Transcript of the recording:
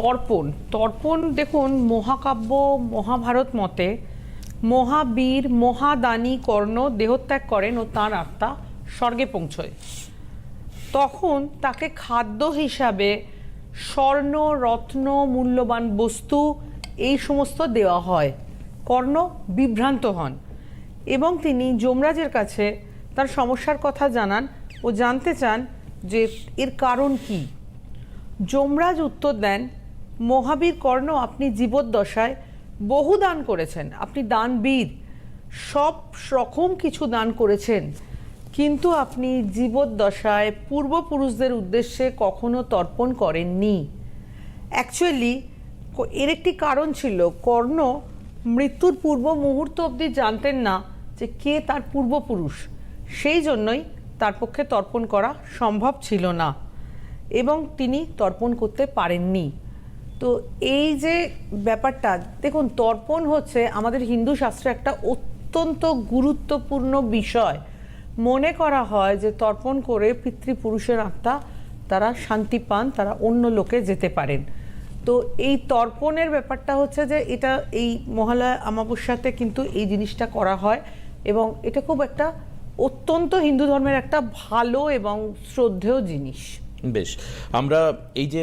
তর্পণ তর্পণ দেখুন, মহাকাব্য মহাভারত মতে মহাবীর মহাদানী কর্ণ দেহত্যাগ করেন ও তাঁর আত্মা স্বর্গে পৌঁছয়। তখন তাকে খাদ্য হিসাবে স্বর্ণ রত্ন মূল্যবান বস্তু এই সমস্ত দেওয়া হয়। কর্ণ বিভ্রান্ত হন এবং তিনি যমরাজের কাছে তার সমস্যার কথা জানান ও জানতে চান যে এর কারণ কি। যমরাজ উত্তর দেন, মহাবীর কর্ণ, আপনি জীবদ্দশায় বহু দান করেছেন, আপনি দানবীর, সব রকম কিছু দান করেছেন, কিন্তু আপনি জীবদ্দশায় পূর্বপুরুষদের উদ্দেশ্যে কখনো তর্পণ করেননি। অ্যাকচুয়ালি এর একটি কারণ ছিল, কর্ণ মৃত্যুর পূর্ব মুহূর্ত অবধি জানতেন না যে কে তার পূর্বপুরুষ, সেই জন্যই তার পক্ষে তর্পণ করা সম্ভব ছিল না এবং তিনি তর্পণ করতে পারেননি। তো এই যে ব্যাপারটা দেখুন, তর্পণ হচ্ছে আমাদের হিন্দু শাস্ত্রে একটা অত্যন্ত গুরুত্বপূর্ণ বিষয়। মনে করা হয় যে তর্পণ করে পিতৃপুরুষের আত্মা তারা শান্তি পান, তারা অন্য লোকে যেতে পারেন। তো এই তর্পণের ব্যাপারটা হচ্ছে যে এটা এই মহালয়া অমাবস্যাতে কিন্তু এই জিনিসটা করা হয় এবং এটা খুব একটা অত্যন্ত হিন্দু ধর্মের একটা ভালো এবং শ্রদ্ধেয় জিনিস। বেশ, আমরা এই যে